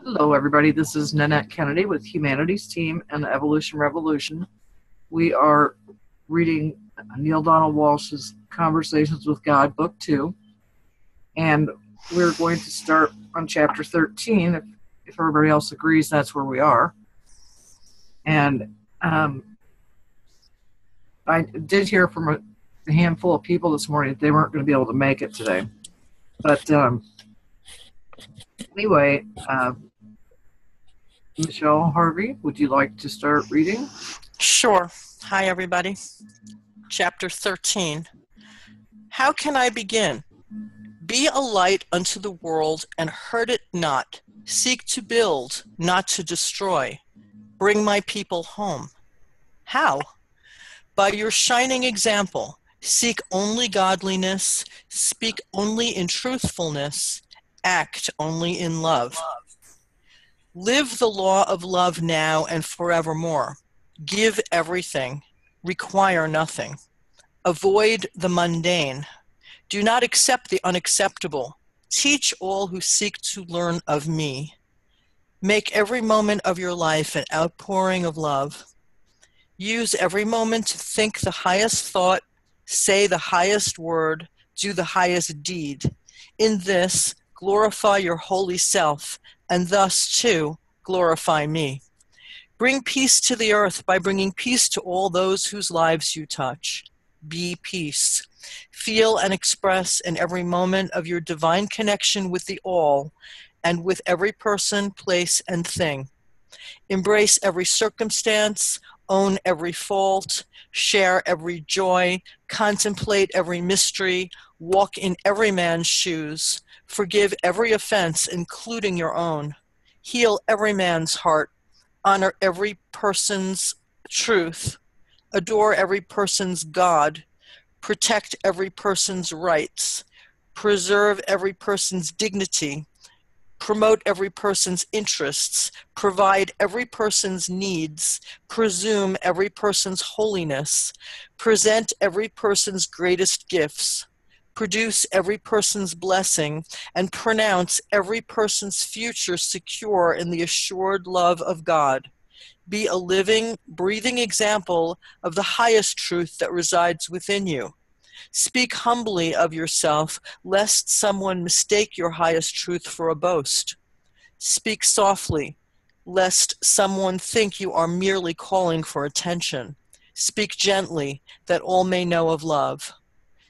Hello, everybody. This is Nanette Kennedy with Humanities Team and the Evolution Revolution. We are reading Neil Donald Walsh's Conversations with God, Book 2. And we're going to start on Chapter 13. If everybody else agrees, that's where we are. And I did hear from a handful of people this morning that they weren't going to be able to make it today. But anyway, Michelle Harvey, would you like to start reading? Sure. Hi, everybody. Chapter 13. How can I begin? Be a light unto the world and hurt it not. Seek to build, not to destroy. Bring my people home. How? By your shining example. Seek only godliness. Speak only in truthfulness. Act only in love. Live the law of love now and forevermore. Give everything. Require nothing. Avoid the mundane. Do not accept the unacceptable. Teach all who seek to learn of me. Make every moment of your life an outpouring of love. Use every moment to think the highest thought, say the highest word, do the highest deed. In this, glorify your holy self, and thus, too, glorify me. Bring peace to the earth by bringing peace to all those whose lives you touch. Be peace. Feel and express in every moment of your divine connection with the all and with every person, place, and thing. Embrace every circumstance, own every fault, share every joy, contemplate every mystery, walk in every man's shoes, forgive every offense, including your own, heal every man's heart, honor every person's truth, adore every person's God, protect every person's rights, preserve every person's dignity, promote every person's interests, provide every person's needs, presume every person's holiness, present every person's greatest gifts, produce every person's blessing, and pronounce every person's future secure in the assured love of God. Be a living, breathing example of the highest truth that resides within you. Speak humbly of yourself, lest someone mistake your highest truth for a boast. Speak softly, lest someone think you are merely calling for attention. Speak gently, that all may know of love.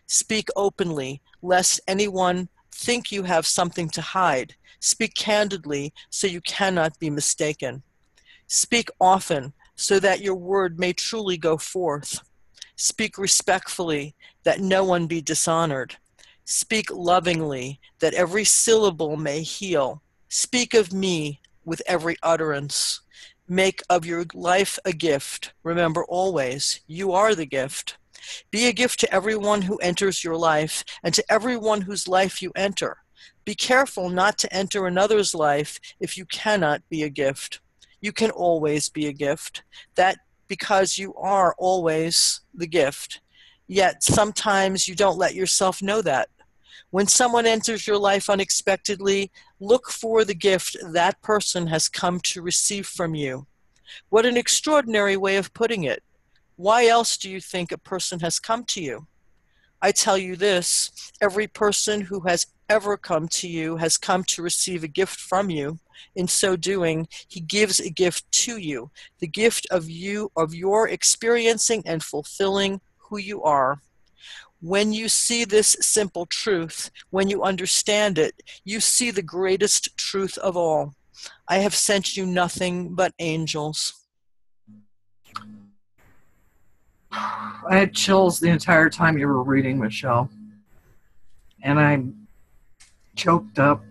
Speak openly, lest anyone think you have something to hide. Speak candidly, so you cannot be mistaken. Speak often, so that your word may truly go forth. Speak respectfully, that no one be dishonored. Speak lovingly, that every syllable may heal. Speak of me with every utterance. Make of your life a gift. Remember always, you are the gift. Be a gift to everyone who enters your life and to everyone whose life you enter. Be careful not to enter another's life if you cannot be a gift. You can always be a gift. That because you are always the gift. Yet sometimes you don't let yourself know that. When someone enters your life unexpectedly, look for the gift that person has come to receive from you. What an extraordinary way of putting it. Why else do you think a person has come to you? I tell you this, every person who has ever come to you has come to receive a gift from you. In so doing, he gives a gift to you, the gift of your experiencing and fulfilling who you are. When you see this simple truth, when you understand it, you see the greatest truth of all. I have sent you nothing but angels. I had chills the entire time you were reading, Michelle. And I choked up.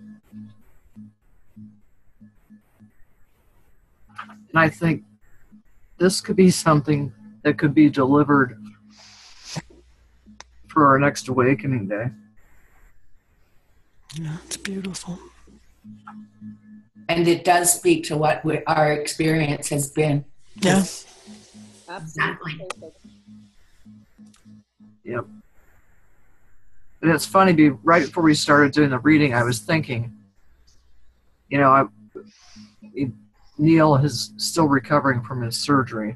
And I think this could be something that could be delivered for our next awakening day. Yeah, it's beautiful. And it does speak to what our experience has been. Yeah. Exactly. Yep. And it's funny, right before we started doing the reading, I was thinking, Neil is still recovering from his surgery.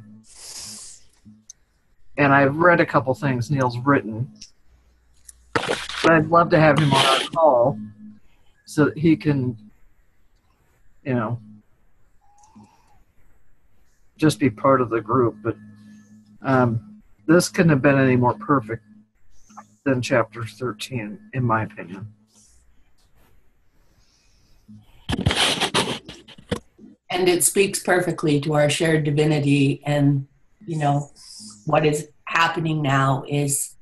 And I've read a couple things Neil's written. But I'd love to have him on our call so that he can, just be part of the group. But this couldn't have been any more perfect than chapter 13, in my opinion. And it speaks perfectly to our shared divinity, and what is happening now is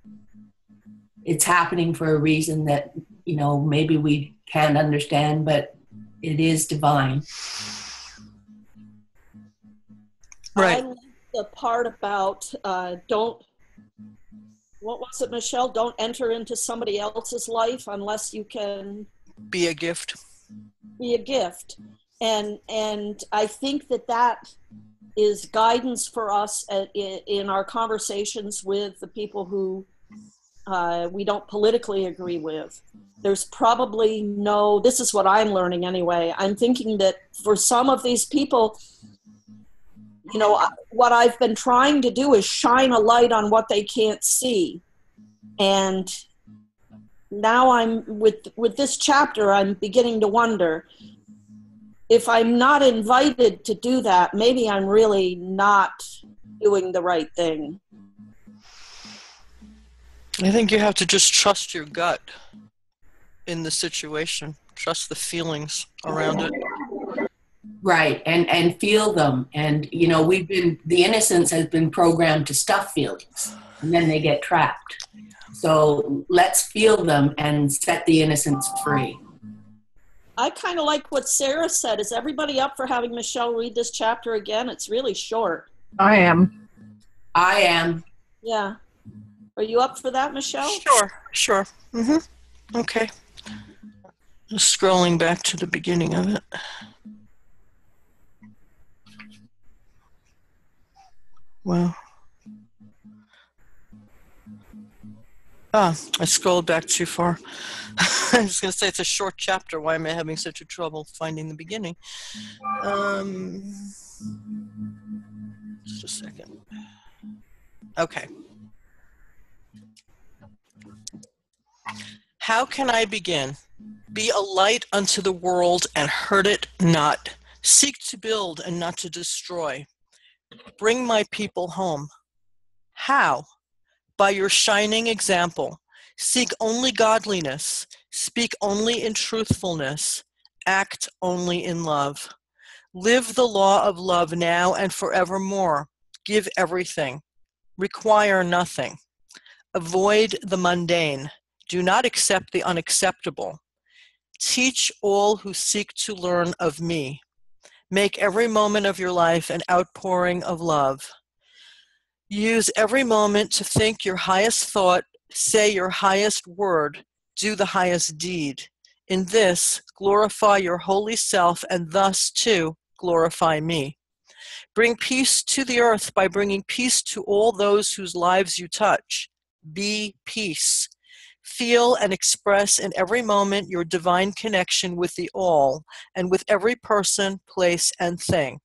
it's happening for a reason that maybe we can't understand, but it is divine. Right. I like the part about what was it, Michelle? Don't enter into somebody else's life unless you can Be a gift. be a gift. And I think that is guidance for us in our conversations with the people who we don't politically agree with. There's probably this is what I'm learning anyway. I'm thinking that for some of these people, what I've been trying to do is shine a light on what they can't see. And now I'm with this chapter, I'm beginning to wonder, if I'm not invited to do that, maybe I'm really not doing the right thing. I think you have to just trust your gut in the situation. Trust the feelings around it. Right, and feel them. And the innocence has been programmed to stuff feelings, and then they get trapped. So let's feel them and set the innocence free. I kind of like what Sarah said. Is everybody up for having Michelle read this chapter again? It's really short. I am. Yeah. Are you up for that, Michelle? Sure. Okay. Just scrolling back to the beginning of it. Wow. I scrolled back too far. I was going to say it's a short chapter. Why am I having such a trouble finding the beginning? Just a second. Okay. How can I begin? Be a light unto the world and hurt it not. Seek to build and not to destroy. Bring my people home. How? By your shining example. Seek only godliness. Speak only in truthfulness. Act only in love. Live the law of love now and forevermore. Give everything. Require nothing. Avoid the mundane. Do not accept the unacceptable. Teach all who seek to learn of me. Make every moment of your life an outpouring of love. Use every moment to think your highest thought, say your highest word, do the highest deed. In this, glorify your holy self, and thus, too, glorify me. Bring peace to the earth by bringing peace to all those whose lives you touch. Be peace. Feel and express in every moment your divine connection with the all, and with every person, place, and thing.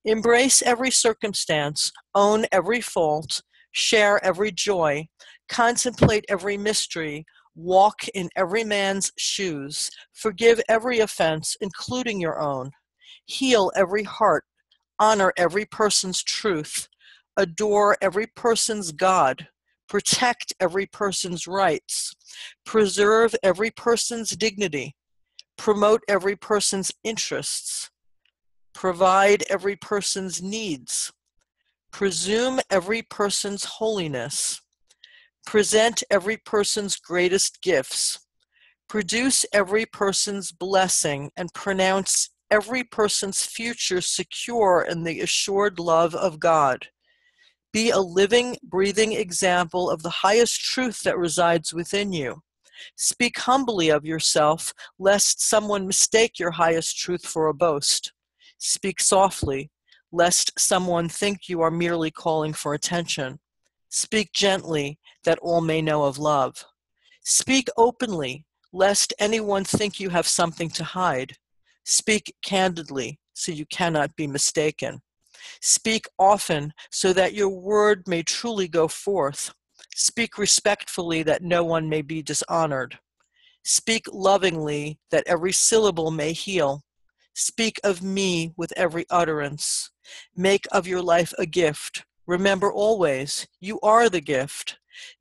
Embrace every circumstance, own every fault, share every joy, contemplate every mystery, walk in every man's shoes, forgive every offense, including your own, heal every heart, honor every person's truth, adore every person's God, protect every person's rights, preserve every person's dignity, promote every person's interests, provide every person's needs, presume every person's holiness, present every person's greatest gifts, produce every person's blessing, and pronounce every person's future secure in the assured love of God. Be a living, breathing example of the highest truth that resides within you. Speak humbly of yourself, lest someone mistake your highest truth for a boast. Speak softly, lest someone think you are merely calling for attention. Speak gently, that all may know of love. Speak openly, lest anyone think you have something to hide. Speak candidly, so you cannot be mistaken. Speak often, so that your word may truly go forth. Speak respectfully, that no one may be dishonored. Speak lovingly, that every syllable may heal. Speak of me with every utterance. Make of your life a gift. Remember always, you are the gift.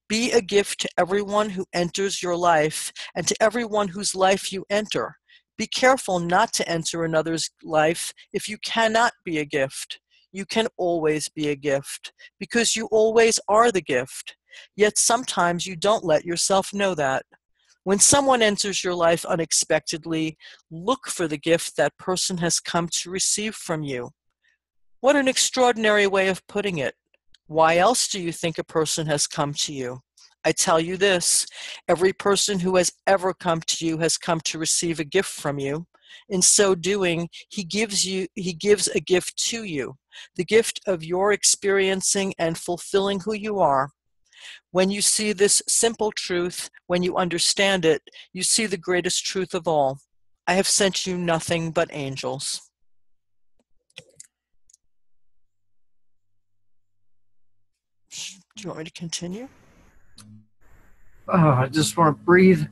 Be a gift to everyone who enters your life and to everyone whose life you enter. Be careful not to enter another's life if you cannot be a gift. You can always be a gift because you always are the gift. Yet sometimes you don't let yourself know that. When someone enters your life unexpectedly, look for the gift that person has come to receive from you. What an extraordinary way of putting it. Why else do you think a person has come to you? I tell you this, every person who has ever come to you has come to receive a gift from you. In so doing, he gives a gift to you, the gift of your experiencing and fulfilling who you are. When you see this simple truth, when you understand it, you see the greatest truth of all. I have sent you nothing but angels. Do you want me to continue? Oh, I just want to breathe.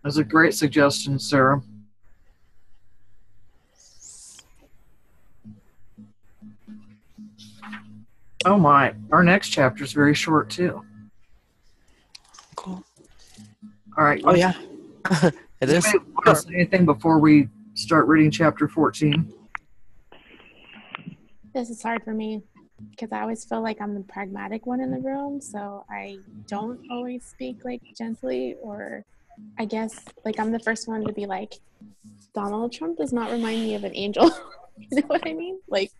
That's a great suggestion, Sarah. Oh my, our next chapter is very short too. Cool. All right. Oh yeah, it is. Want to say anything before we start reading chapter 14? This is hard for me because I always feel like I'm the pragmatic one in the room, so I don't always speak like gently, or I guess like I'm the first one to be like, Donald Trump does not remind me of an angel. You know what I mean? Like,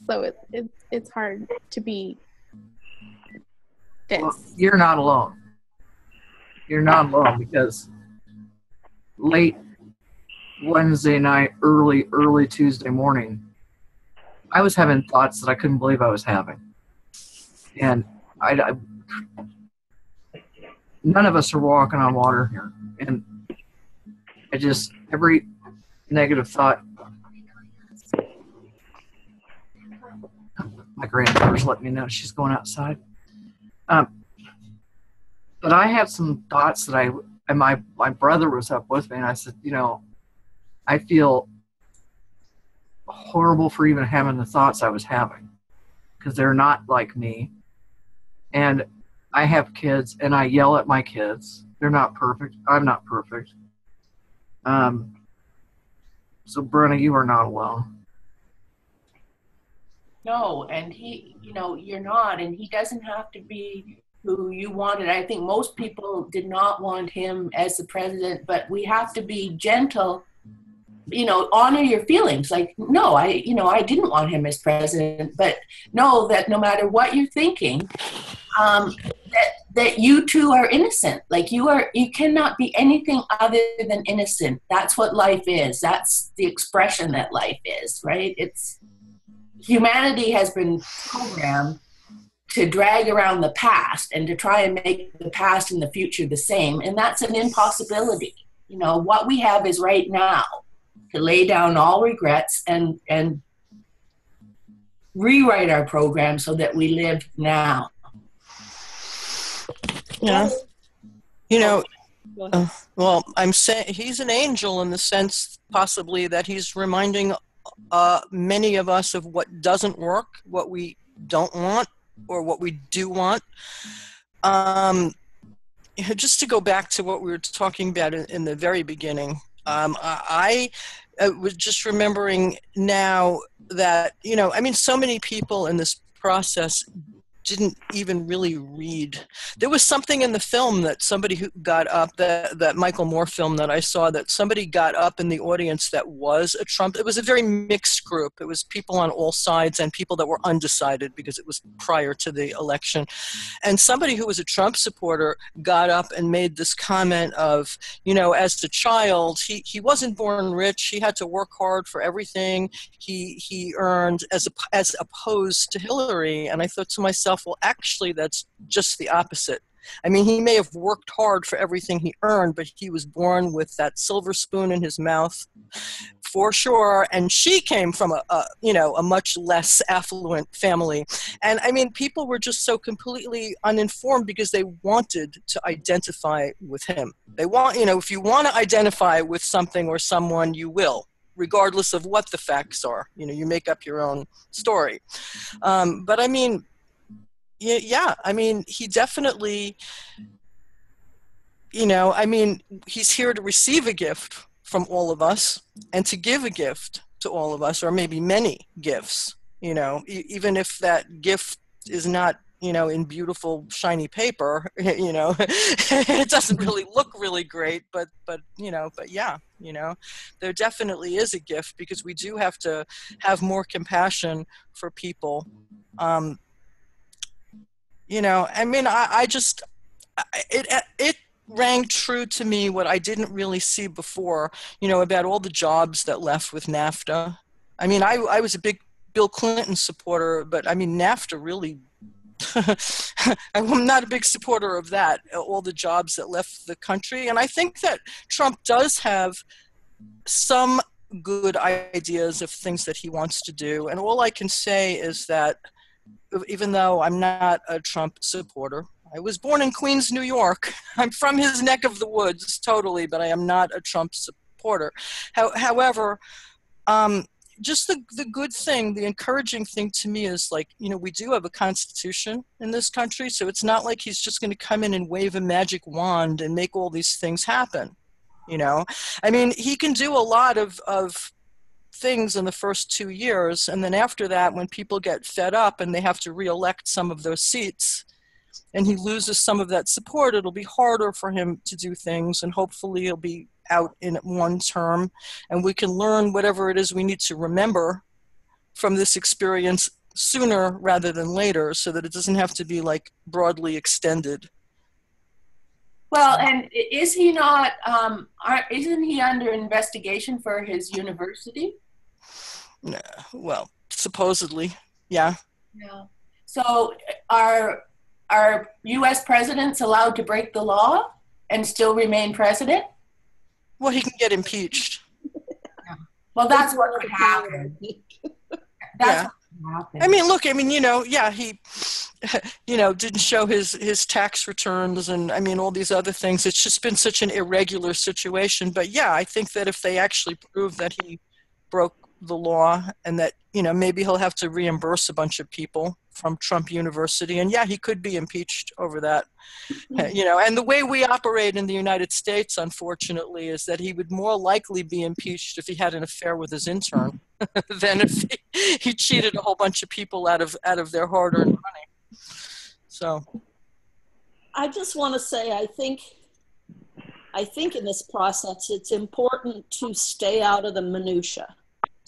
so it's hard to be this. Well, you're not alone. You're not alone because late Wednesday night, early Tuesday morning, I was having thoughts that I couldn't believe I was having. And I none of us are walking on water here. And I just, every negative thought, my granddaughter's letting me know she's going outside. But I had some thoughts that my brother was up with me, and I said, you know, I feel horrible for even having the thoughts I was having because they're not like me. And I have kids, and I yell at my kids. They're not perfect. I'm not perfect. So, Brenna, you are not alone. No, and he, you know, you're not, and he doesn't have to be who you wanted. I think most people did not want him as the president, but we have to be gentle, you know, honor your feelings. Like, no, I didn't want him as president, but know that no matter what you're thinking, that you too are innocent. Like you cannot be anything other than innocent. That's what life is. That's the expression that life is, right? Humanity has been programmed to drag around the past and to try and make the past and the future the same. And that's an impossibility. You know, what we have is right now to lay down all regrets and rewrite our program so that we live now. Yeah. You know, well, I'm saying he's an angel in the sense possibly that he's reminding many of us of what doesn't work, what we don't want, or what we do want. Just to go back to what we were talking about in the very beginning, I was just remembering now that, you know, I mean, so many people in this process didn't even really read. There was something in the film that somebody who got up, that Michael Moore film that I saw, that somebody got up in the audience that was a Trump. It was a very mixed group. It was people on all sides and people that were undecided because it was prior to the election. And somebody who was a Trump supporter got up and made this comment of, you know, as a child, he wasn't born rich. He had to work hard for everything he earned as opposed to Hillary. And I thought to myself, himself, well, actually, that's just the opposite. I mean, he may have worked hard for everything he earned, but he was born with that silver spoon in his mouth, for sure. And she came from a much less affluent family. And I mean, people were just so completely uninformed because they wanted to identify with him. They want, if you want to identify with something or someone, you will, regardless of what the facts are. You make up your own story. But I mean, yeah, I mean, he definitely, he's here to receive a gift from all of us and to give a gift to all of us, or maybe many gifts, even if that gift is not, in beautiful, shiny paper, it doesn't really look really great, but yeah, there definitely is a gift, because we do have to have more compassion for people. I mean, it rang true to me what I didn't really see before, about all the jobs that left with NAFTA. I mean, I was a big Bill Clinton supporter, but I mean, NAFTA really, I'm not a big supporter of that, all the jobs that left the country. And I think that Trump does have some good ideas of things that he wants to do. And all I can say is that, even though I'm not a Trump supporter, I was born in Queens, New York. I'm from his neck of the woods, totally, but I am not a Trump supporter. However, just the good thing, the encouraging thing to me is, like, we do have a constitution in this country, so it's not like he's just going to come in and wave a magic wand and make all these things happen. I mean, he can do a lot of things in the first 2 years, and then after that, when people get fed up and they have to re-elect some of those seats and he loses some of that support, it'll be harder for him to do things, and hopefully he'll be out in one term and we can learn whatever it is we need to remember from this experience sooner rather than later, so that it doesn't have to be like broadly extended. Well, and is he not, isn't he under investigation for his university? Well, supposedly, yeah. Yeah. So are U.S. presidents allowed to break the law and still remain president? Well, he can get impeaced. Yeah. Well, that's what could happen. That's what could happen. I mean, look, yeah, he, didn't show his tax returns, and I mean, all these other things. It's just been such an irregular situation. But yeah, I think that if they actually prove that he broke the law, and that, maybe he'll have to reimburse a bunch of people from Trump University, and yeah, he could be impeached over that. And the way we operate in the United States, unfortunately, is that he would more likely be impeached if he had an affair with his intern than if he cheated a whole bunch of people out of their hard-earned money. So I just want to say, I think in this process, it's important to stay out of the minutia.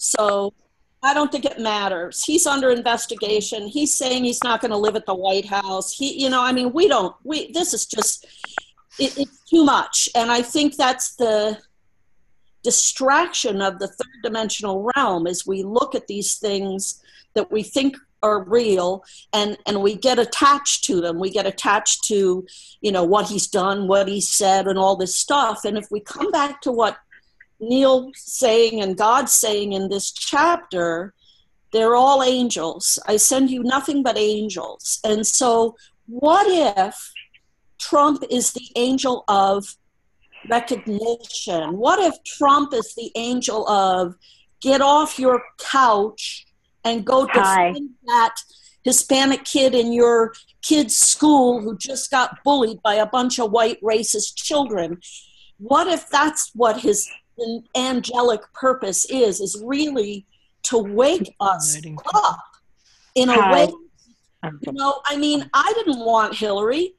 So I don't think it matters. He's under investigation. He's saying he's not going to live at the White House. This is just, it's too much. And I think that's the distraction of the third dimensional realm, is we look at these things that we think are real, and we get attached to them. We get attached to, what he's done, what he said, and all this stuff. And if we come back to what Neil's saying and God's saying in this chapter, they're all angels. I send you nothing but angels. And so what if Trump is the angel of recognition? What if Trump is the angel of get off your couch and go defend that Hispanic kid in your kid's school who just got bullied by a bunch of white racist children? What if that's what his angelic purpose is really to wake us up in a way? I mean, I didn't want Hillary,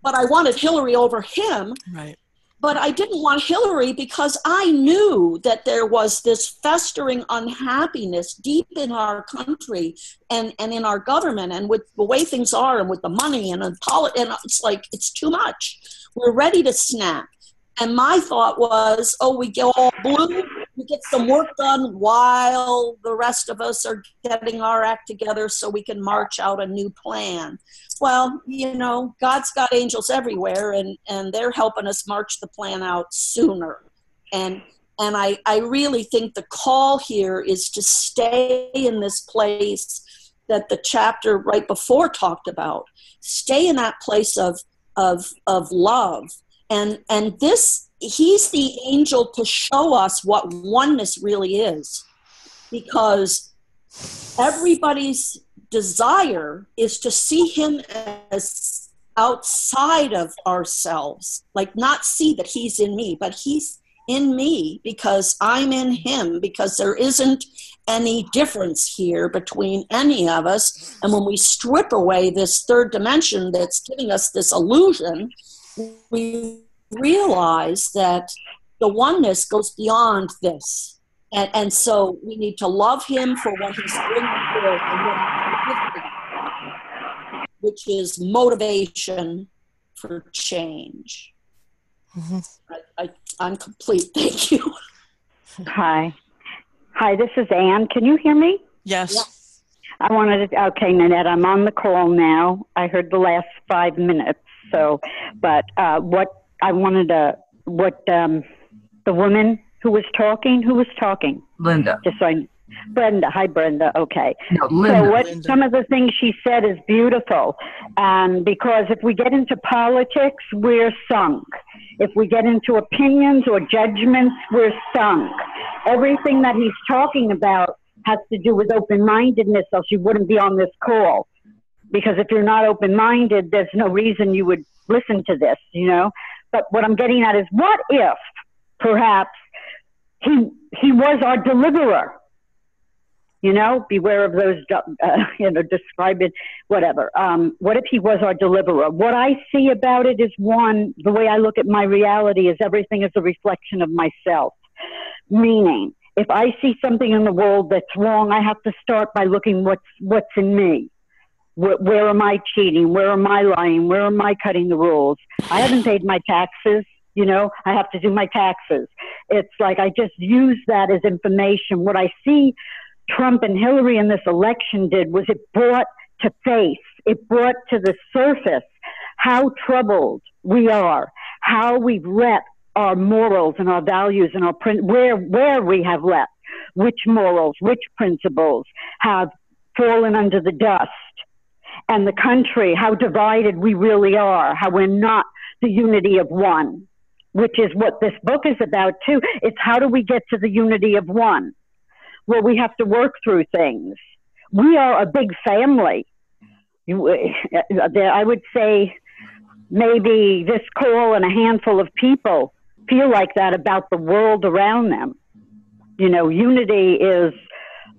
but I wanted Hillary over him. Right. But I didn't want Hillary because I knew that there was this festering unhappiness deep in our country and in our government, and with the way things are, and with the money and it's like, it's too much. We're ready to snap. And my thought was, we go all blue, we get some work done while the rest of us are getting our act together so we can march out a new plan. Well, you know, God's got angels everywhere, and they're helping us march the plan out sooner. And I really think the call here is to stay in this place that the chapter right before talked about. Stay in that place of love. And this, he's the angel to show us what oneness really is. Because everybody's desire is to see him as outside of ourselves. Like, not see that he's in me, but he's in me because I'm in him, because there isn't any difference here between any of us. And when we strip away this third dimension that's giving us this illusion, we realize that the oneness goes beyond this. And so we need to love him for what he's bringing forth and what he's giving, which is motivation for change. Mm-hmm. I'm complete. Thank you. Hi, this is Anne. Can you hear me? Yes. Yeah. I wanted to, okay, Nanette, I'm on the call now. I heard the last 5 minutes. So, but what the woman who was talking? Linda. Just so Brenda. Hi, Brenda. Okay. No, Linda. So some of the things she said is beautiful. Because if we get into politics, we're sunk. If we get into opinions or judgments, we're sunk. Everything that he's talking about has to do with open-mindedness, else you wouldn't be on this call. Because if you're not open-minded, there's no reason you would listen to this, you know? But what I'm getting at is, what if, perhaps, he was our deliverer? You know, beware of those, describe it, whatever. What if he was our deliverer? What I see about it is, one, the way I look at my reality is everything is a reflection of myself. Meaning, if I see something in the world that's wrong, I have to start by looking what's in me. Where am I cheating? Where am I lying? Where am I cutting the rules? I haven't paid my taxes. You know, I have to do my taxes. It's like I just use that as information. What I see Trump and Hillary in this election did was it brought to face, it brought to the surface how troubled we are, how we've let our morals and our values and our where we have let, which morals, which principles have fallen under the dust. And the country, how divided we really are, how we're not the unity of one, which is what this book is about too. It's how do we get to the unity of one? Well, we have to work through things. We are a big family. I would say maybe this call and a handful of people feel like that about the world around them. You know, unity is,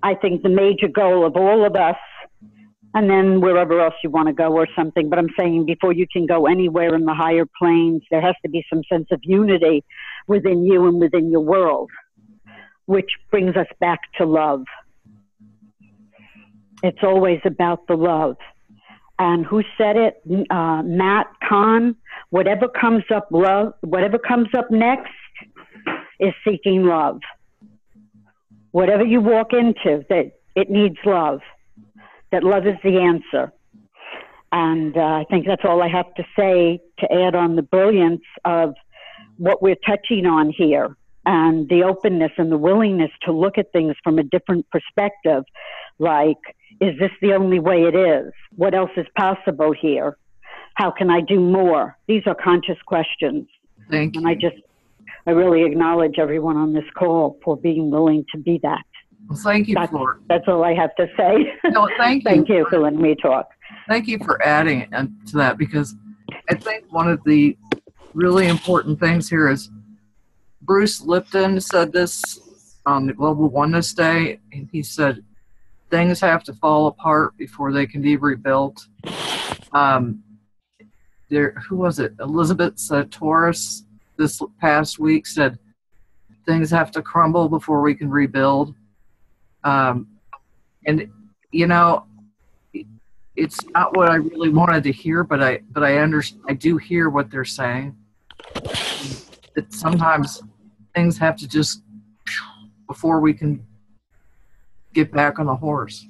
I think, the major goal of all of us. And then wherever else you want to go or something. But I'm saying before you can go anywhere in the higher planes, there has to be some sense of unity within you and within your world, which brings us back to love. It's always about the love. And who said it? Matt Kahn. Whatever comes up next is seeking love. Whatever you walk into, that it needs love. That love is the answer. And I think that's all I have to say to add on the brilliance of what we're touching on here, and the openness and the willingness to look at things from a different perspective. Like, is this the only way it is? What else is possible here? How can I do more? These are conscious questions. Thank you. And I really acknowledge everyone on this call for being willing to be that. Well, thank you for That's all I have to say. No, thank you. Thank you for letting me talk. Thank you for adding to that, because I think one of the really important things here is Bruce Lipton said this on the Global Oneness Day, and he said things have to fall apart before they can be rebuilt. Who was it? Elizabeth Taurus this past week said things have to crumble before we can rebuild. And you know, it's not what I really wanted to hear, but I do hear what they're saying. That sometimes things have to just before we can get back on the horse.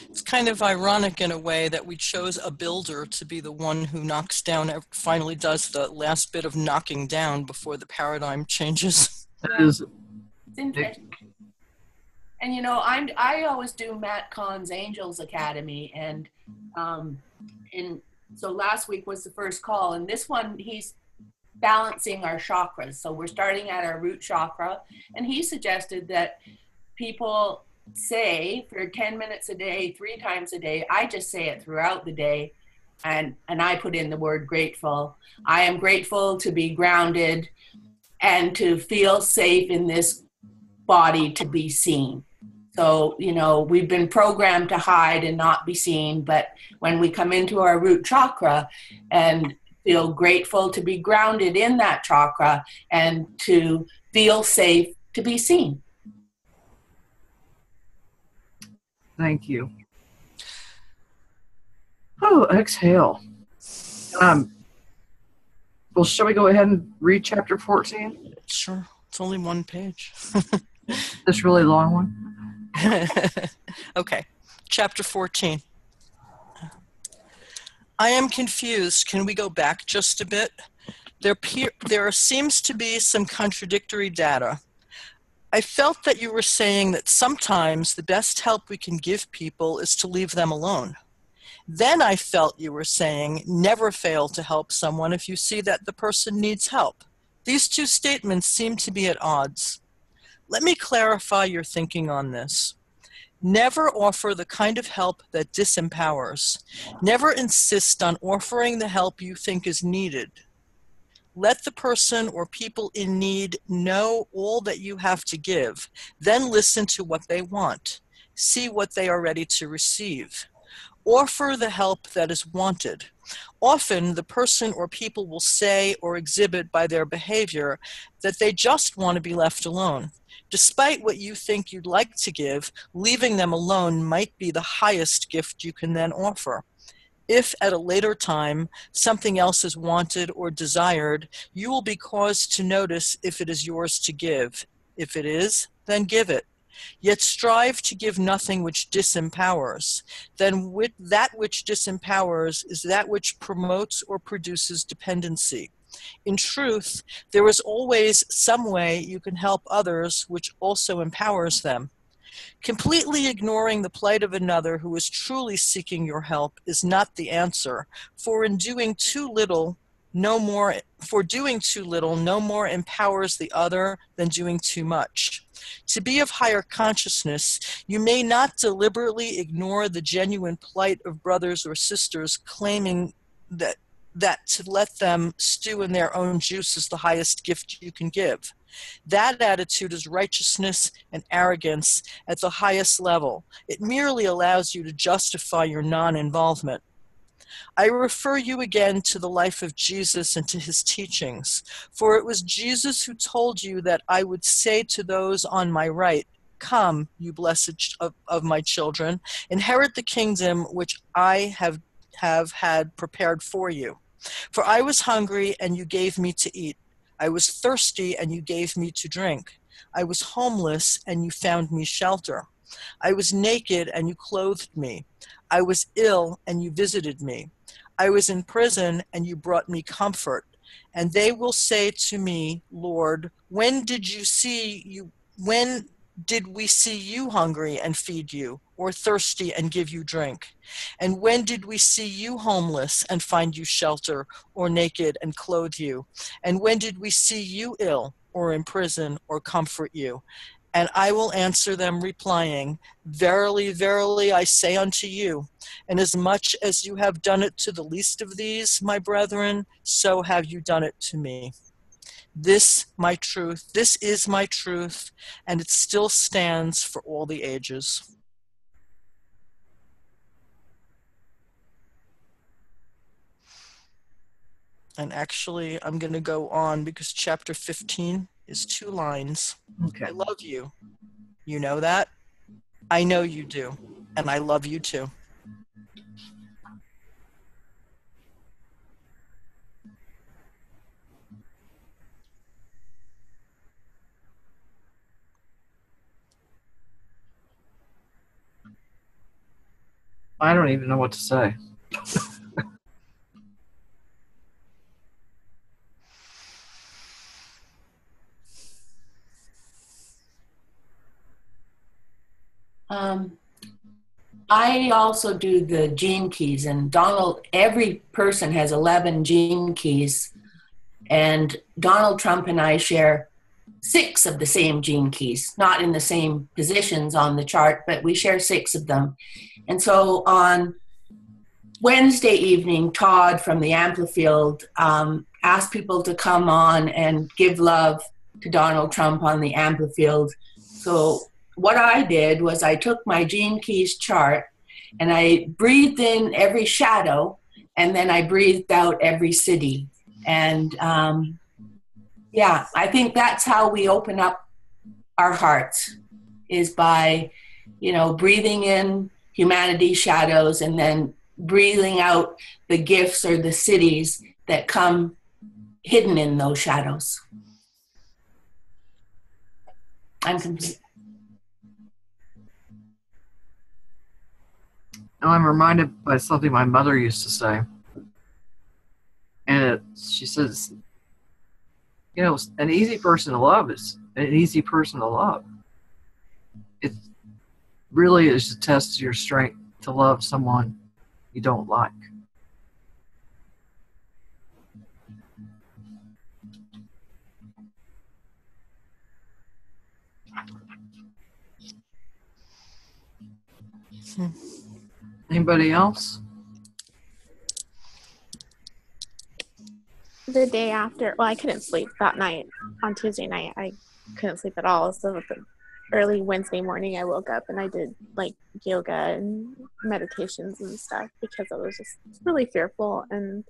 It's kind of ironic in a way that we chose a builder to be the one who knocks down, finally does the last bit of knocking down before the paradigm changes. That is, It's interesting. And you know, I always do Matt Kahn's Angels Academy, and so last week was the first call, and this one he's balancing our chakras. So we're starting at our root chakra, and he suggested that people say for 10 minutes a day, 3 times a day. I just say it throughout the day, and I put in the word grateful. I am grateful to be grounded and to feel safe in this body to be seen. So, you know, we've been programmed to hide and not be seen, but when we come into our root chakra and feel grateful to be grounded in that chakra and to feel safe to be seen. thank you. Oh, exhale. Well, shall we go ahead and read chapter 14? Sure, it's only 1 page. This really long one? Okay, chapter 14. I am confused. Can we go back just a bit? There seems to be some contradictory data. I felt that you were saying that sometimes the best help we can give people is to leave them alone. Then I felt you were saying never fail to help someone if you see that the person needs help. These 2 statements seem to be at odds. Let me clarify your thinking on this. Never offer the kind of help that disempowers. Never insist on offering the help you think is needed. Let the person or people in need know all that you have to give. Then listen to what they want. See what they are ready to receive. Offer the help that is wanted. Often, the person or people will say or exhibit by their behavior that they just want to be left alone. Despite what you think you'd like to give, leaving them alone might be the highest gift you can then offer. If at a later time something else is wanted or desired, you will be caused to notice if it is yours to give. If it is, then give it. Yet strive to give nothing which disempowers. Then that which disempowers is that which promotes or produces dependency. In truth, there is always some way you can help others which also empowers them. Completely ignoring the plight of another who is truly seeking your help is not the answer, for doing too little, no more empowers the other than doing too much. To be of higher consciousness, you may not deliberately ignore the genuine plight of brothers or sisters claiming that to let them stew in their own juice is the highest gift you can give. That attitude is righteousness and arrogance at the highest level. It merely allows you to justify your non-involvement. I refer you again to the life of Jesus and to his teachings, for it was Jesus who told you that I would say to those on my right, "Come, you blessed of my children, inherit the kingdom which I have had prepared for you. For I was hungry, and you gave me to eat. I was thirsty, and you gave me to drink. I was homeless, and you found me shelter. I was naked, and you clothed me. I was ill, and you visited me. I was in prison, and you brought me comfort. And they will say to me, Lord, when did we see you hungry and feed you, or thirsty and give you drink? And when did we see you homeless and find you shelter, or naked and clothe you? And when did we see you ill, or in prison, or comfort you? And I will answer them, replying, Verily, verily, I say unto you, inasmuch as you have done it to the least of these, my brethren, so have you done it to me. This is my truth, and it still stands for all the ages. And actually, I'm going to go on because chapter 15 is 2 lines. Okay. I love you. You know that? I know you do. And I love you too. I don't even know what to say. I also do the gene keys, and Donald, every person has 11 gene keys, and Donald Trump and I share 6 of the same gene keys, not in the same positions on the chart, but we share 6 of them. And so on Wednesday evening, Todd from the Amplifield asked people to come on and give love to Donald Trump on the Amplifield. So what I did was I took my gene keys chart and I breathed in every shadow, and then I breathed out every city. And yeah, I think that's how we open up our hearts, is by, you know, breathing in humanity's shadows and then breathing out the gifts or the cities that come hidden in those shadows. I'm complete. Now I'm reminded by something my mother used to say. And she says, you know, an easy person to love is an easy person to love. It really is to test your strength to love someone you don't like. Anybody else? The day after, well, I couldn't sleep that night. On Tuesday night, I couldn't sleep at all. So the early Wednesday morning, I woke up and I did like yoga and meditations and stuff because I was just really fearful and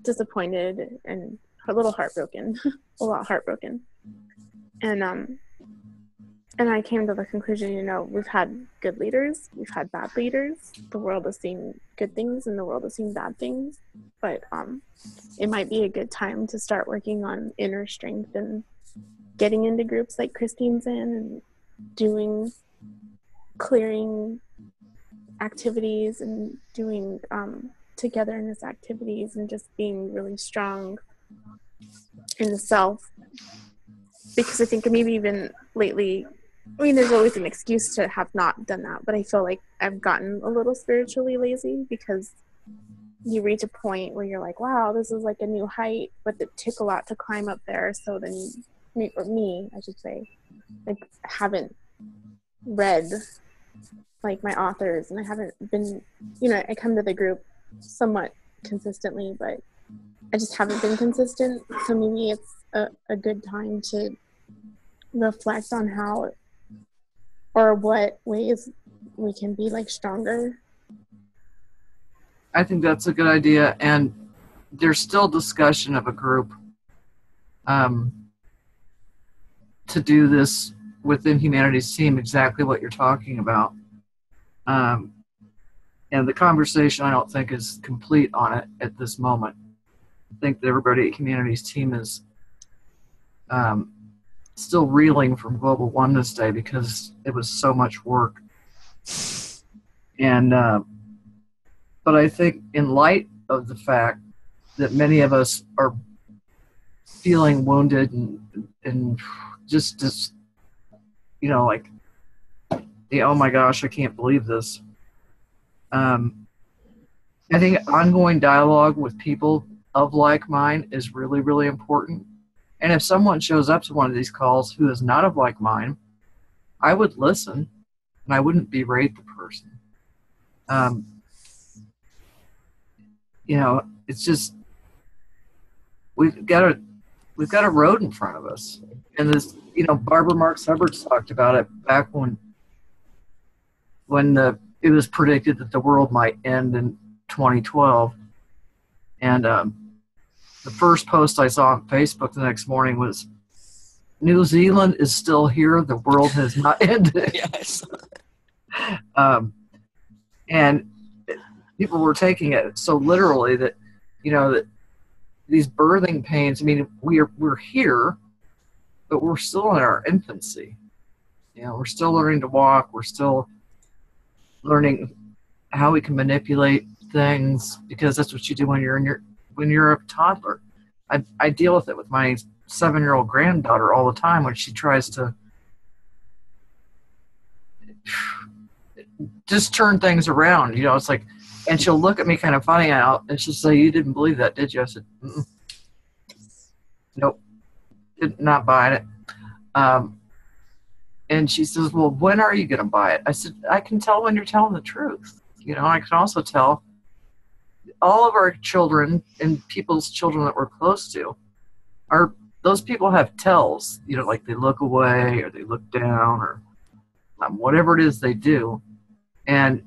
disappointed and a little heartbroken, a lot heartbroken. And I came to the conclusion, you know, we've had good leaders, we've had bad leaders. The world has seen good things and the world has seen bad things. But it might be a good time to start working on inner strength and getting into groups like Christine's in and doing clearing activities and doing togetherness activities and just being really strong in the self. Because I think maybe even lately, I mean, there's always an excuse to have not done that, but I feel like I've gotten a little spiritually lazy because you reach a point where you're like, wow, this is like a new height, but it took a lot to climb up there. So then, or me, I should say, like, haven't read like my authors, and I haven't been, you know, I come to the group somewhat consistently, but I just haven't been consistent. So maybe it's a good time to reflect on how or what ways we can be like stronger. I think that's a good idea, and there's still discussion of a group to do this within Humanity's Team, exactly what you're talking about. And the conversation, I don't think, is complete on it at this moment. I think that everybody at Humanity's Team is still reeling from Global Oneness Day because it was so much work. And but I think in light of the fact that many of us are feeling wounded and just you know, like, oh my gosh, I can't believe this. I think ongoing dialogue with people of like mind is really, really important. And if someone shows up to one of these calls who is not of like mind, I would listen and I wouldn't berate the person. You know, it's just we've got a road in front of us, and this, you know, Barbara Marx Hubbard talked about it back when it was predicted that the world might end in 2012, and the first post I saw on Facebook the next morning was, New Zealand is still here, the world has not ended. Yes. And people were taking it so literally that, you know, that these birthing pains, I mean, we're here, but we're still in our infancy. You know, we're still learning to walk, we're still learning how we can manipulate things, because that's what you do when you're a toddler. I deal with it with my 7-year-old granddaughter all the time when she tries to just turn things around. It's like, and she'll look at me kind of funny and she'll say, "You didn't believe that, did you?" I said, "Mm-mm. Nope, did not buy it." And she says, "Well, when are you going to buy it?" I said, "I can tell when you're telling the truth. I can also tell all of our children and people's children that we're close to those people have tells, like they look away or they look down or whatever it is they do, and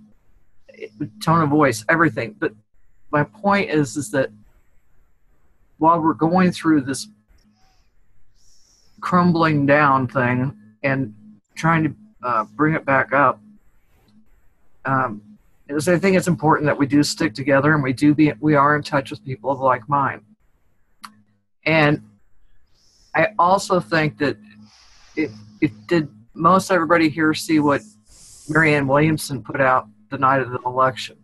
tone of voice, everything. But my point is that while we're going through this crumbling down thing and trying to bring it back up, I think it's important that we do stick together and we are in touch with people of like mind. And I also think that did most everybody here see what Marianne Williamson put out the night of the election?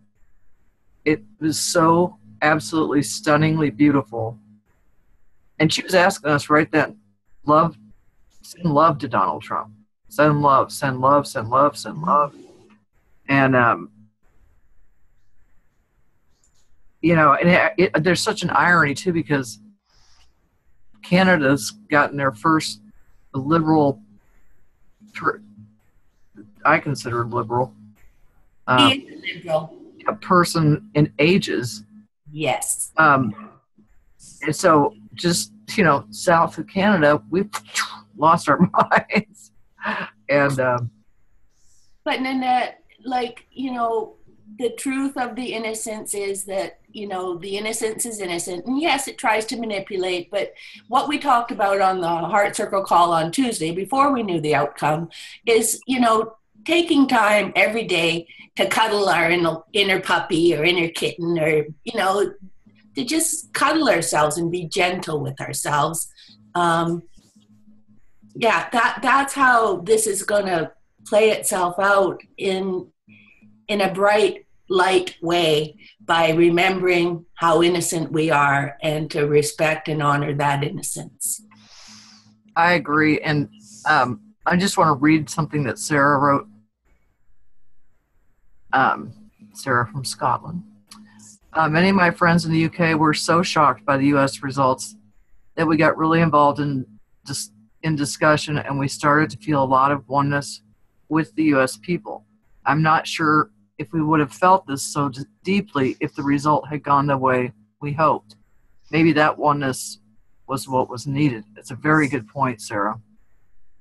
It was so absolutely stunningly beautiful. And she was asking us right then, send love to Donald Trump. Send love, send love, send love, send love. And, there's such an irony, too, because Canada's gotten their first liberal, I consider liberal, liberal. A person in ages. Yes. And so just, south of Canada, we've lost our minds. And but Nanette, the truth of the innocence is that, the innocence is innocent. And yes, it tries to manipulate, but what we talked about on the Heart Circle call on Tuesday, before we knew the outcome, is, taking time every day to cuddle our inner puppy or inner kitten, or, to just cuddle ourselves and be gentle with ourselves. That's how this is going to play itself out in a bright light way, by remembering how innocent we are and to respect and honor that innocence. I agree. And I just want to read something that Sarah wrote. Sarah from Scotland. Many of my friends in the UK were so shocked by the US results that we got really involved in discussion, and we started to feel a lot of oneness with the US people. I'm not sure if we would have felt this so deeply if the result had gone the way we hoped. Maybe that oneness was what was needed. It's a very good point, Sarah.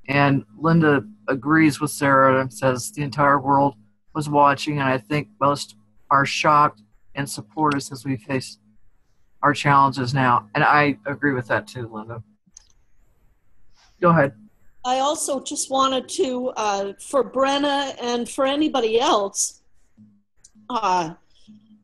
And Linda agrees with Sarah and says the entire world was watching, and I think most are shocked and support us as we face our challenges now. And I agree with that too, Linda. Go ahead. I also just wanted to, for Brenna and for anybody else,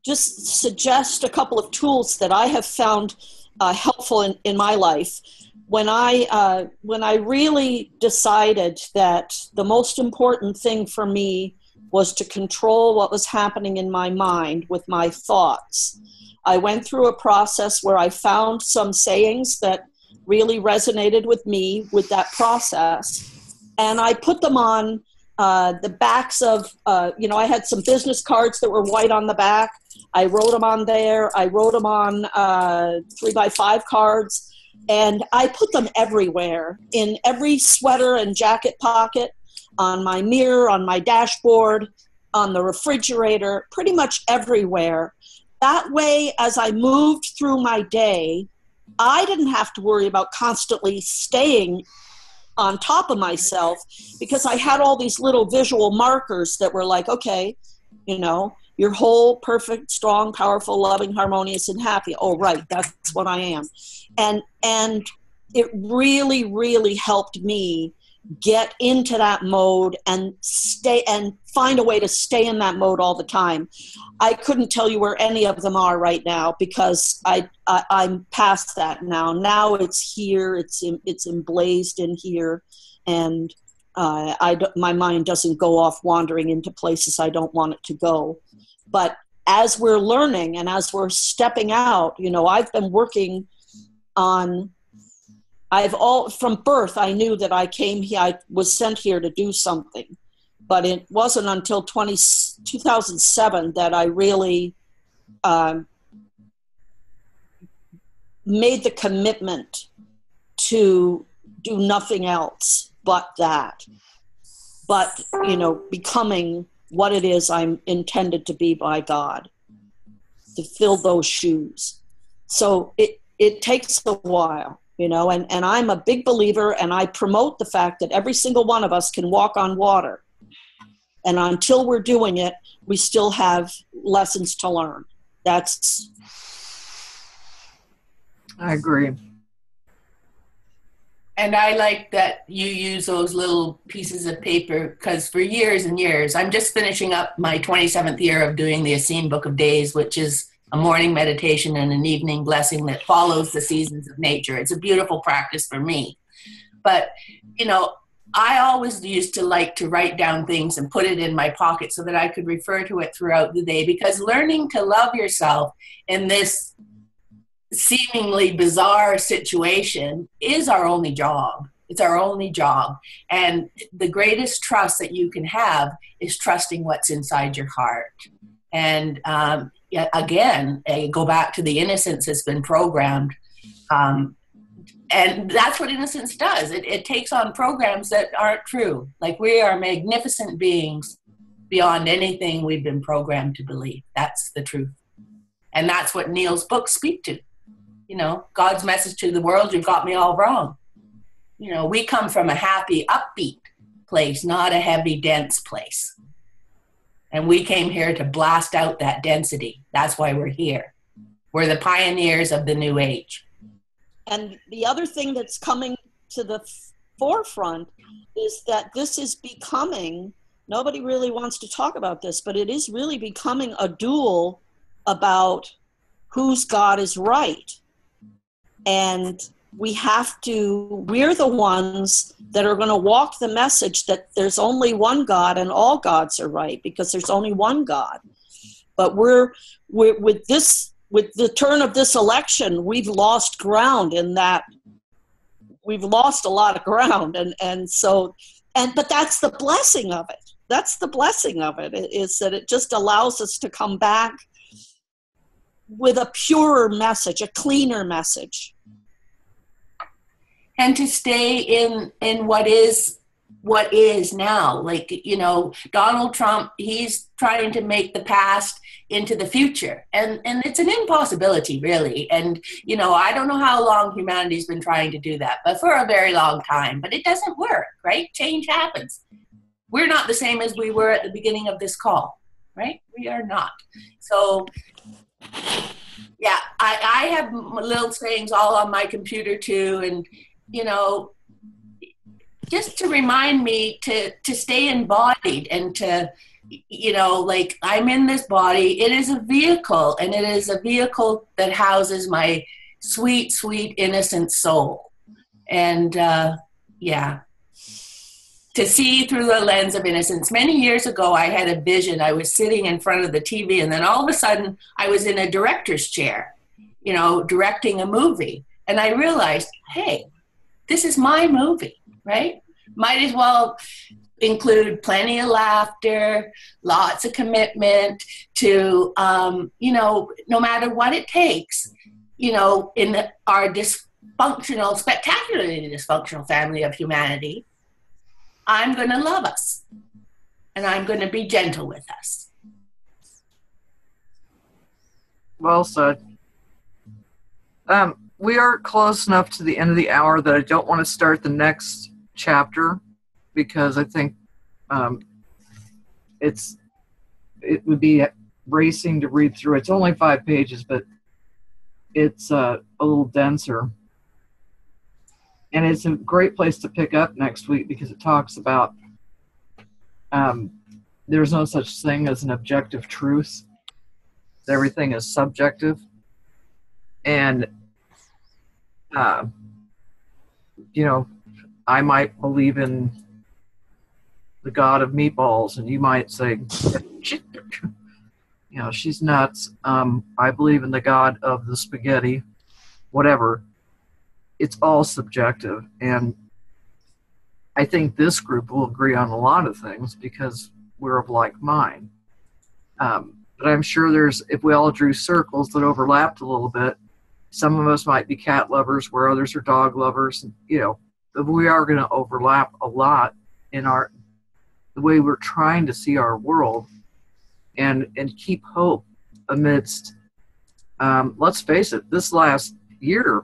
just suggest a couple of tools that I have found helpful in my life. When I really decided that the most important thing for me was to control what was happening in my mind with my thoughts, I went through a process where I found some sayings that really resonated with me with that process, and I put them on the backs of, I had some business cards that were white on the back. I wrote them on there. I wrote them on 3x5 cards, and I put them everywhere, in every sweater and jacket pocket, on my mirror, on my dashboard, on the refrigerator, pretty much everywhere. That way, as I moved through my day, I didn't have to worry about constantly staying on top of myself, because I had all these little visual markers that were like, okay, you're whole, perfect, strong, powerful, loving, harmonious, and happy. Oh, right, that's what I am. And it really, really helped me get into that mode and stay and find a way to stay in that mode all the time. I couldn't tell you where any of them are right now, because I'm past that now. Now it's here, it's emblazed in here, and my mind doesn't go off wandering into places I don't want it to go. But as we're learning and as we're stepping out, you know, I've been working on, from birth, I knew that I came here, I was sent here to do something. But it wasn't until 2007 that I really made the commitment to do nothing else but that. But, you know, becoming what it is I'm intended to be by God, to fill those shoes. So it takes a while, you know, and I'm a big believer, and I promote the fact that every single one of us can walk on water. And until we're doing it, we still have lessons to learn. I agree. And I like that you use those little pieces of paper, because for years and years, I'm just finishing up my 27th year of doing the Essene Book of Days, which is a morning meditation and an evening blessing that follows the seasons of nature. It's a beautiful practice for me. But, you know, I always used to like to write down things and put it in my pocket so that I could refer to it throughout the day, because learning to love yourself in this seemingly bizarre situation is our only job. It's our only job. And the greatest trust that you can have is trusting what's inside your heart. And again, go back to the innocence that's been programmed. And that's what innocence does. It takes on programs that aren't true. Like, we are magnificent beings beyond anything we've been programmed to believe. That's the truth. And that's what Neil's books speak to. You know, God's message to the world, you've got me all wrong. You know, we come from a happy, upbeat place, not a heavy, dense place. And we came here to blast out that density. That's why we're here. We're the pioneers of the new age. And the other thing that's coming to the forefront is that this is becoming, nobody really wants to talk about this, but it is really becoming a duel about whose God is right. And we're the ones that are going to walk the message that there's only one God and all gods are right, because there's only one God. But we're with the turn of this election, we've lost ground in that. We've lost a lot of ground. But that's the blessing of it. That's the blessing of it, is that it just allows us to come back with a purer message, a cleaner message. And to stay in what is now. Like, you know, Donald Trump, he's trying to make the past into the future. And it's an impossibility, really. And, you know, I don't know how long humanity's been trying to do that, but for a very long time. But it doesn't work, right? Change happens. We're not the same as we were at the beginning of this call, right? We are not. So, yeah, I have little sayings all on my computer too. And, you know, just to remind me to stay embodied and to, you know, like, I'm in this body. It is a vehicle, and it is a vehicle that houses my sweet, sweet, innocent soul. And, yeah, to see through the lens of innocence. Many years ago, I had a vision. I was sitting in front of the TV, and then all of a sudden, I was in a director's chair, you know, directing a movie. And I realized, hey, this is my movie, right? Might as well include plenty of laughter, lots of commitment to, you know, no matter what it takes, you know, in our dysfunctional, spectacularly dysfunctional family of humanity, I'm going to love us, and I'm going to be gentle with us. Well said. We are close enough to the end of the hour that I don't want to start the next chapter, because I think it would be racing to read through. It's only 5 pages, but it's a little denser. And it's a great place to pick up next week, because it talks about there's no such thing as an objective truth. Everything is subjective. And, you know, I might believe in the God of meatballs, and you might say, you know, she's nuts. I believe in the God of the spaghetti, whatever. It's all subjective. And I think this group will agree on a lot of things because we're of like mind. But I'm sure if we all drew circles that overlapped a little bit, some of us might be cat lovers where others are dog lovers. And, you know, but we are going to overlap a lot in the way we're trying to see our world and keep hope amidst, let's face it, this last year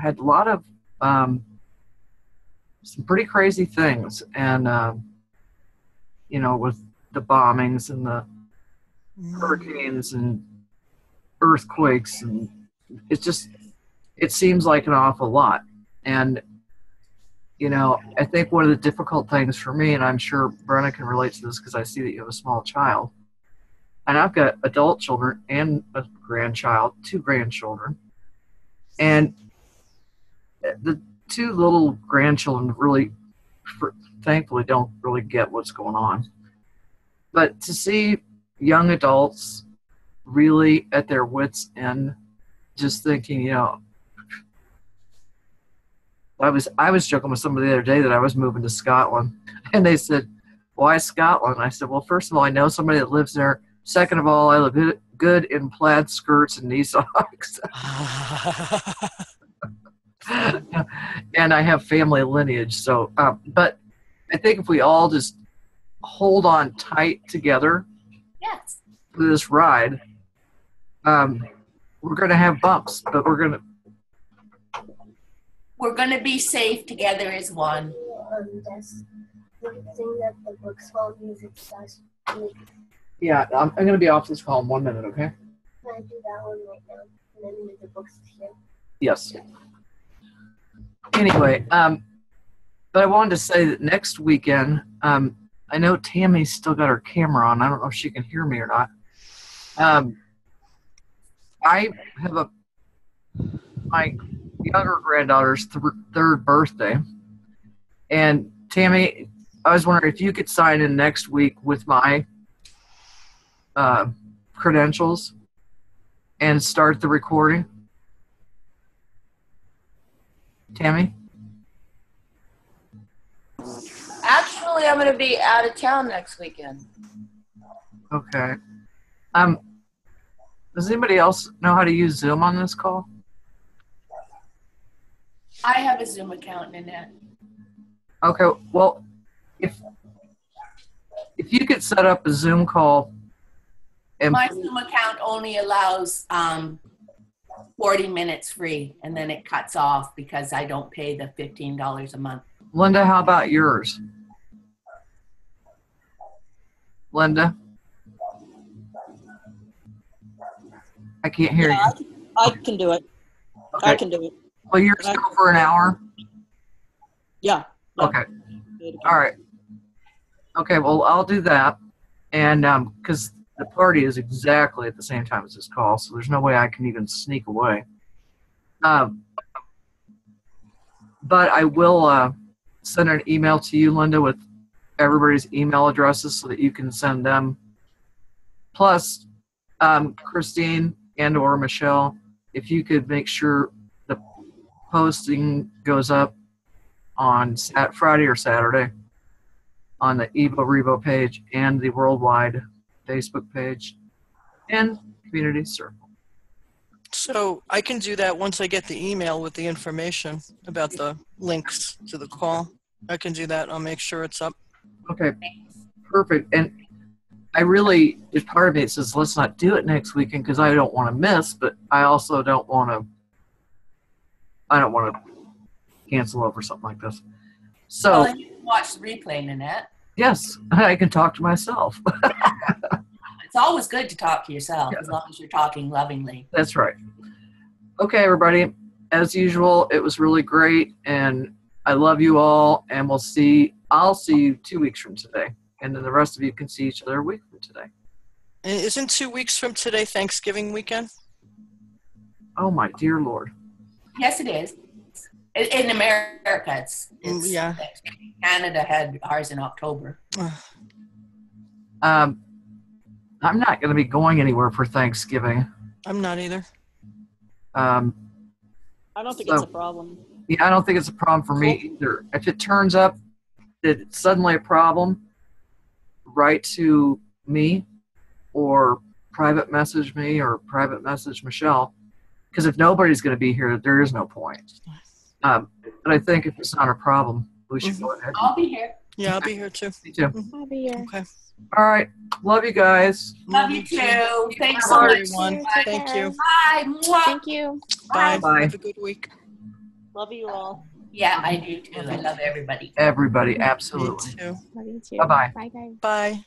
had a lot of some pretty crazy things. And, you know, with the bombings and the hurricanes and earthquakes, and it seems like an awful lot. And, you know, I think one of the difficult things for me, and I'm sure Brenna can relate to this because I see that you have a small child, and I've got adult children and a grandchild, 2 grandchildren, and the 2 little grandchildren really, thankfully, don't really get what's going on. But to see young adults really at their wits' end, just thinking, you know, I was joking with somebody the other day that I was moving to Scotland, and they said, "Why Scotland?" I said, "Well, first of all, I know somebody that lives there. Second of all, I look good in plaid skirts and knee socks." And I have family lineage. So, but I think if we all just hold on tight together for this ride, we're going to have bumps, but we're going to be safe together as one. That's the thing that the book's called music does. Yeah, I'm going to be off this call in 1 minute, okay? Can I do that one right now? And then move the books here? Yes. Anyway, but I wanted to say that next weekend, I know Tammy's still got her camera on. I don't know if she can hear me or not. I have my younger granddaughter's 3rd birthday. And Tammy, I was wondering if you could sign in next week with my credentials and start the recording. Tammy? Actually, I'm going to be out of town next weekend. Okay. Does anybody else know how to use Zoom on this call? I have a Zoom account, Nanette. Okay, well, if you could set up a Zoom call. And my Zoom account only allows 40 minutes free, and then it cuts off because I don't pay the $15 a month. Linda, how about yours? Linda? I can't hear you. I can do it. Okay. I can do it. Well, you're still for an hour? Yeah. Okay. All right. Okay, well, I'll do that. And because the party is exactly at the same time as this call, so there's no way I can even sneak away. But I will send an email to you, Linda, with everybody's email addresses so that you can send them. Plus, Christine and or Michelle, if you could make sure the posting goes up on Friday or Saturday on the Evo Revo page and the worldwide Facebook page and community circle. So I can do that once I get the email with the information about the links to the call. I can do that. I'll make sure it's up. Okay, perfect. And I really, if part of me says, let's not do it next weekend because I don't want to miss, but I also don't want to cancel over something like this. So well, you can watch the replay, Nanette. Yes, I can talk to myself. It's always good to talk to yourself as long as you're talking lovingly. That's right. Okay, everybody. As usual, it was really great, and I love you all, and I'll see you 2 weeks from today, and then the rest of you can see each other a week from today. And isn't 2 weeks from today Thanksgiving weekend? Oh, my dear Lord. Yes, it is. In America, it's yeah. Canada had ours in October. I'm not going to be going anywhere for Thanksgiving. I'm not either. Um, I don't think So- it's a problem. yeah, I don't think it's a problem for me either. If it turns up that it's suddenly a problem, write to me or private message me or private message Michelle. Because if nobody's going to be here, there is no point. But I think if it's not a problem, we should go ahead. I'll be here. Yeah, I'll be here too. Me too. I'll be here. Okay. All right. Love you guys. Love you too. Thanks so Bye, much. everyone. Take Thank care. you. Bye. Mwah. Thank you. Bye. Bye. Have a good week. Love you all. Yeah, I do too. I love everybody. Everybody, Me absolutely. too. Love you too. Bye-bye. Bye, guys. Bye.